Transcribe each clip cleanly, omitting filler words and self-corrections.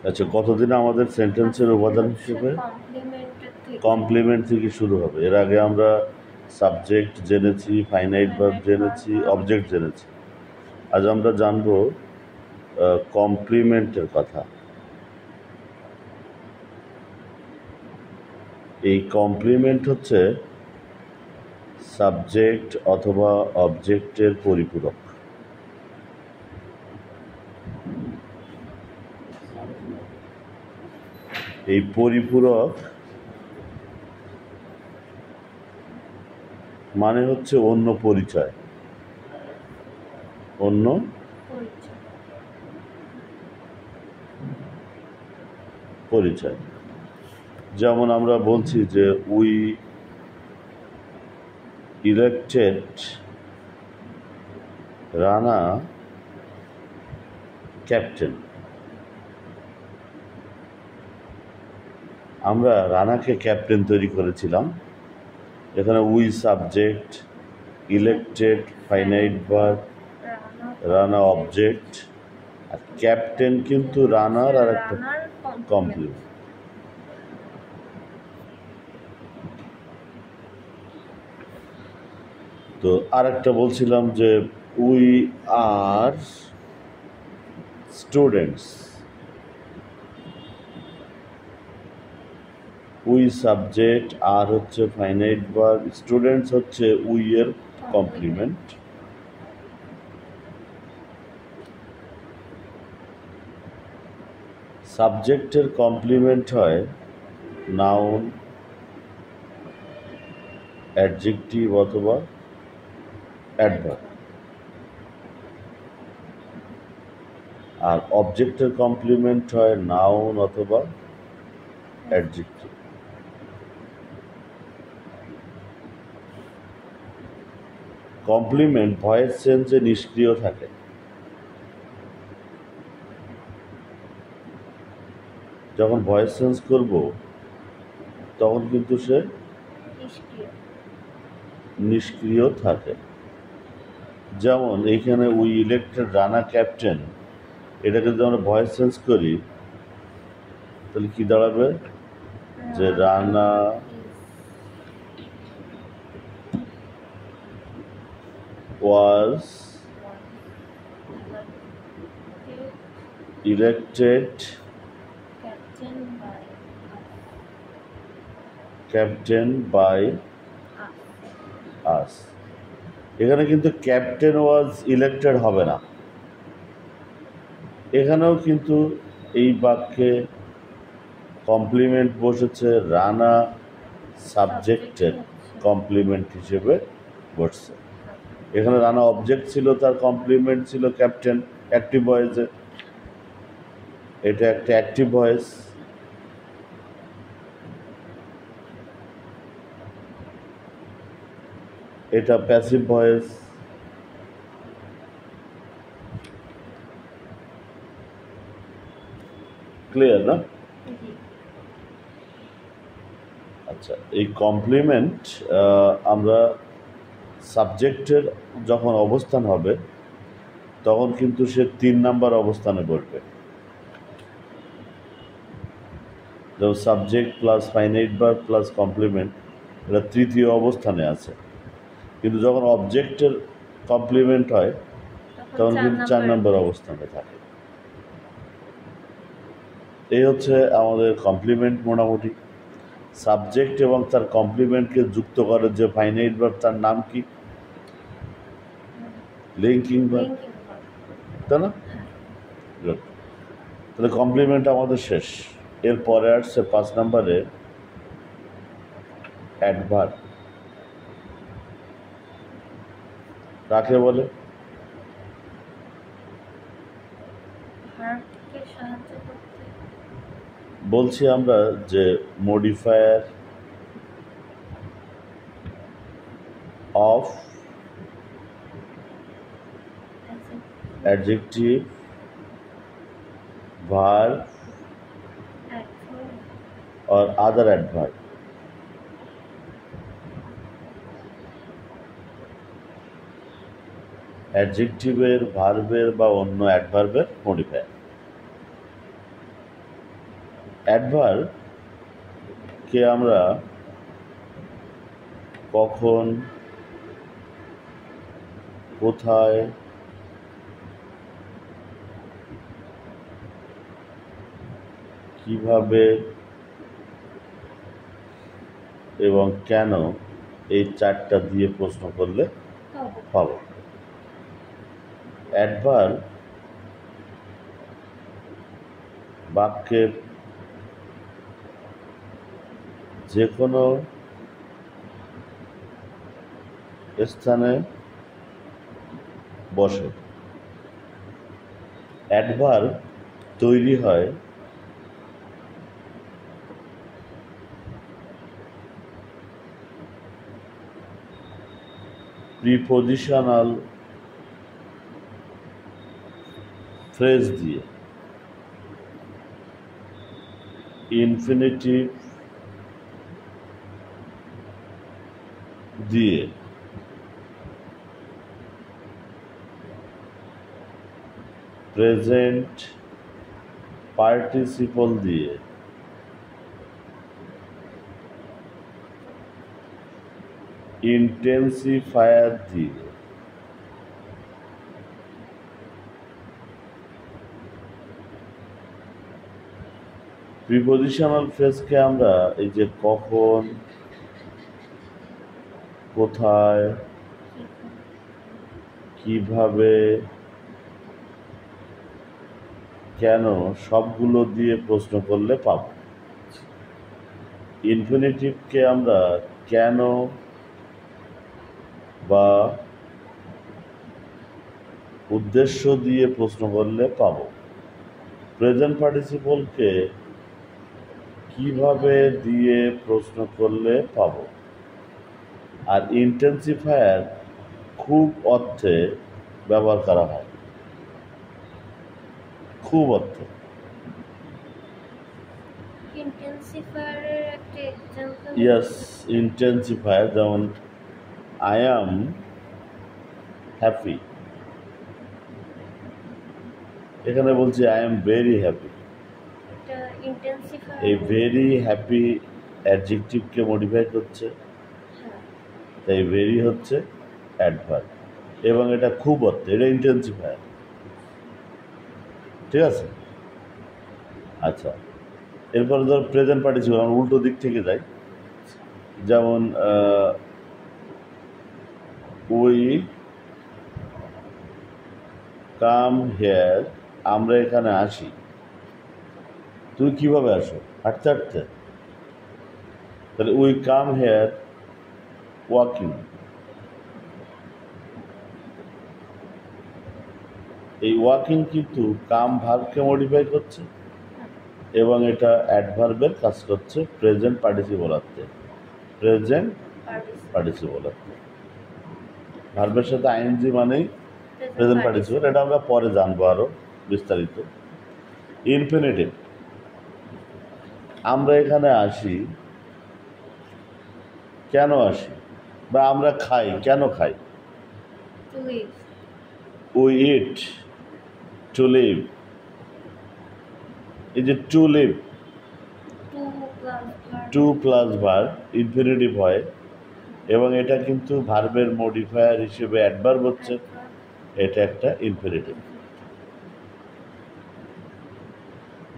আচ্ছা, কতদিন আমাদের সেন্টেন্সের উপাদান হিসেবে কমপ্লিমেন্ট থেকে শুরু হবে। এর আগে আমরা সাবজেক্ট জেনেছি, ফাইনাইট ভার্ব জেনেছি, অবজেক্ট জেনেছি। আজ আমরা জানব কমপ্লিমেন্টের কথা। এই কমপ্লিমেন্ট হচ্ছে সাবজেক্ট অথবা অবজেক্টের পরিপূরক। এই পরিপূরক মানে হচ্ছে অন্য পরিচয়, অন্য পরিচয়। যেমন আমরা বলছি যে উই ইলেক্টেড রানা ক্যাপ্টেন। আমরা রানাকে ক্যাপ্টেন তৈরি করেছিলাম। এখানে we subject, elected finite verb, Rana object, আর ক্যাপ্টেন কিন্তু রানার আর একটা কমপ্লিমেন্ট। তো আর একটা বলছিলাম যে we are students. We subject, are হচ্ছে ফাইনাইট ভার্ব, স্টুডেন্টস হচ্ছে উই এর কমপ্লিমেন্ট। সাবজেক্টের কমপ্লিমেন্ট হয় নাউন, অ্যাডজেক্টিভ অথবা অ্যাডভার্ব। আর অবজেক্টের কমপ্লিমেন্ট হয় নাউন অথবা অ্যাডজেক্টিভ। কমপ্লিমেন্ট ভয়েস চেঞ্জে নিষ্ক্রিয় থাকে। যখন ভয়েস চেঞ্জ করব তখন কিন্তু সে নিষ্ক্রিয় থাকে। যেমন এইখানে উই ইলেক্টেড রানা ক্যাপ্টেন, এটাকে যদি আমরা ভয়েস চেঞ্জ করি তাহলে কি দাঁড়াবে, যে Rana was elected captain by us. এখানে কিন্তু ক্যাপ্টেন ওয়াজ ইলেক্টেড হবে না। এখানেও কিন্তু এই বাক্যে কমপ্লিমেন্ট বসেছে রানা সাবজেক্টের কমপ্লিমেন্ট হিসেবে বসছে। এখানে রানা অবজেক্ট ছিল, তার কমপ্লিমেন্ট ছিল ক্যাপ্টেন অ্যাক্টিভ ভয়েসে। এটা একটা অ্যাক্টিভ ভয়েস। এটা প্যাসিভ ভয়েস। ক্লিয়ার না? আচ্ছা, এই কমপ্লিমেন্ট আমরা সাবজেক্টের যখন অবস্থান হবে তখন কিন্তু সে 3 নাম্বার অবস্থানে বসবে। যেমন subject plus finite verb plus complement, এটা তৃতীয় অবস্থানে আছে। কিন্তু যখন অবজেক্টের কমপ্লিমেন্ট হয় তখন কিন্তু 4 নম্বর অবস্থানে থাকে। এই হচ্ছে আমাদের কমপ্লিমেন্ট। মোটামুটি সাবজেক্ট এবং তার কমপ্লিমেন্টকে যুক্ত করে যে ফাইনাইট ভার্ব, তার নাম কি? লিঙ্কিং ভার্ব, তাই না? তাহলে কমপ্লিমেন্ট আমাদের শেষ। এরপরে আসছে 5 নম্বরে অ্যাডভার্ব। কাকে বলে? বলছি আমরা যে modifier of adjective, verb or other adverb। অ্যাডজেক্টিভের, ভার্বের বা অন্য অ্যাডভার্বের মডিফায়ার। অ্যাডভার্ব কে আমরা কখন, কোথায়, কিভাবে এবং কেন এই চারটা দিয়ে প্রশ্ন করলে পাবো। অ্যাডভার্ব বাক্যের যে কোনো স্থানে বসে। অ্যাডভার্ব তৈরি হয় প্রিপোজিশনাল ফ্রেজ দিয়ে, ইনফিনিটিভ দিয়ে, প্রেজেন্ট পার্টিসিপল দিয়ে, ইন্টেন্সিফায়ার দিয়ে, প্রিপোজিশনাল ফ্রেজকে আমরা এই যে কখন, কোথায়, কিভাবে, কেন সবগুলো দিয়ে প্রশ্ন করলে পাব। ইনফিনিটিভকে আমরা কেন বা উদ্দেশ্য দিয়ে প্রশ্ন করলে পাব। প্রেজেন্ট পার্টিসিপলকে কিভাবে দিয়ে প্রশ্ন করলে পাব। আর ইন্টেন্সিফায়ার খুব অর্থে ব্যবহার করা হয়, খুব অর্থে। ইয়েস, ইন্টেন্সিফায়ার যেমন আই অ্যাম হ্যাপি, এখানে বলছি আই এম ভেরি হ্যাপি। এই ভেরি হ্যাপি অ্যাডজেক্টিভকে মডিফাই করছে, তাই ভেরি হচ্ছে অ্যাডভার্ব এবং এটা খুব অর্থে, এটা ইন্টেন্সিফায়ার। ঠিক আছে, আচ্ছা। এরপরে ধর প্রেজেন্ট পার্টিসিপল, আমরা উল্টো দিক থেকে যাই। যেমন উই কাম হেয়ার, আমরা এখানে আসি। তুই কিভাবে আসো? হাঁটতে হাঁটতে। তাহলে উই কাম হেয়ার ওয়াকিং। এই ওয়াকিং কিন্তু কাম ভার্বকে মডিফাই করছে এবং এটা অ্যাডভার্বের কাজ করছে প্রেজেন্ট পার্টিসিপল অর্থে। প্রেজেন্ট পার্টিসিপল অর্থে ভার্বের সাথে আইএনজি মানেই প্রেজেন্ট পার্টিসিপল। এটা আমরা পরে জানবো আরো বিস্তারিত। ইনফিনিটিভ, আমরা এখানে আসি, কেন আসি, বা আমরা খাই, কেন খাই। We eat to live. এই যে to live, to plus verb infinitive হয় এবং এটা কিন্তু ভার্বের মডিফায়ার হিসেবে অ্যাডভার্ব হচ্ছে, এটা একটা ইনফিনিটিভ।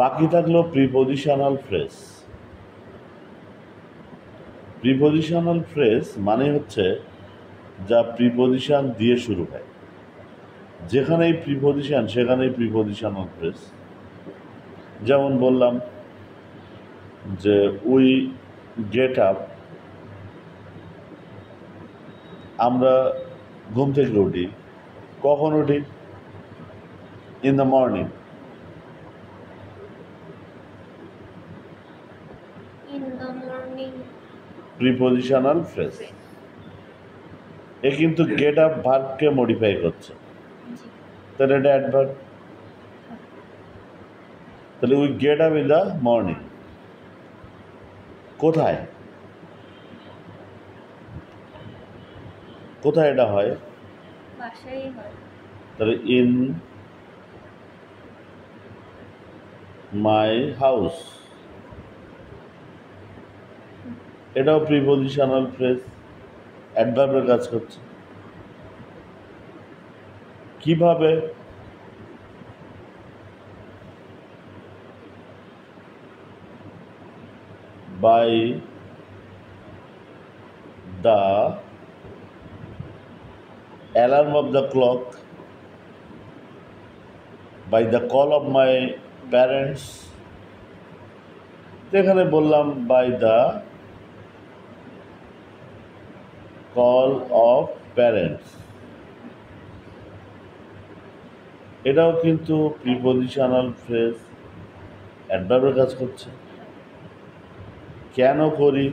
বাকি থাকলো প্রিপোজিশনাল ফ্রেজ। প্রিপোজিশনাল ফ্রেজ মানে হচ্ছে যা প্রিপোজিশন দিয়ে শুরু হয়, যেখানেই প্রিপোজিশন সেখানেই প্রিপোজিশনাল ফ্রেজ। যেমন বললাম যে উই গেট আপ, আমরা ঘুম থেকে উঠি। কখন উঠি? In the morning. Prepositional phrase. এ কিন্তু গেট আপ ভার্বকে মডিফাই করছে, তাহলে এটা অ্যাডভার্ব। তাহলে we get up in the morning. কোথায়? কোথায় এটা হয়? তাহলে ইন মাই হাউস। এটাও প্রিপজিশনাল ফ্রেজ, অ্যাডভার্বের কাজ করছে। কিভাবে? By the alarm of the clock, by the call of my parents. এখানে বললাম by the call of parents, এটাও কিন্তু প্রিপজিশনাল ফ্রেজ, অ্যাডভার্বের কাজ করছে। কেন করি?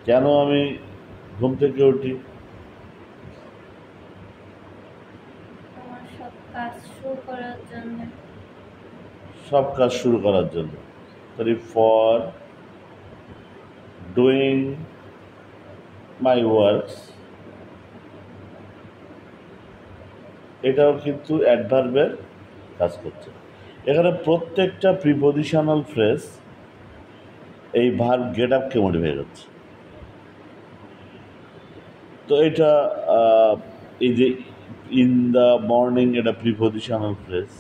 কেন আমি ঘুম থেকে উঠি? আমার সব কাজ শুরু করার জন্য। সব কাজ শুরু করার জন্য। তাহলে ফর ডুইং মাই ওয়ার্কস, এটাও কিন্তু অ্যাডভার্বের কাজ করছে। এখানে প্রত্যেকটা প্রিপজিশনাল ফ্রেজ এই ভার্ব গেট আপকে মডিফাই করছে। তো এটা এই যে ইন দ্য মর্নিং, এটা প্রিপজিশনাল ফ্রেজ,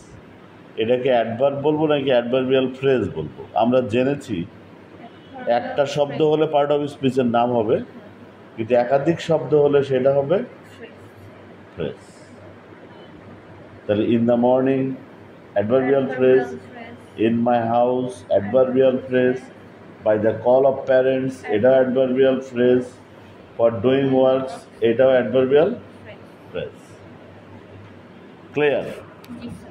এটাকে অ্যাডভার্ব বলবো নাকি অ্যাডভার্বিয়াল ফ্রেজ বলবো? আমরা জেনেছি একটা শব্দ হলে পার্ট অফ স্পিচের নাম হবে, কিন্তু একাধিক শব্দ হলে সেটা হবে ফ্রেজ। তাহলে in the morning adverbial phrase, in my house adverbial phrase, by the call of parents এটাও adverbial phrase, for doing works এটাও অ্যাডভার্বিয়াল ফ্রেজ। ক্লিয়ার? জি স্যার।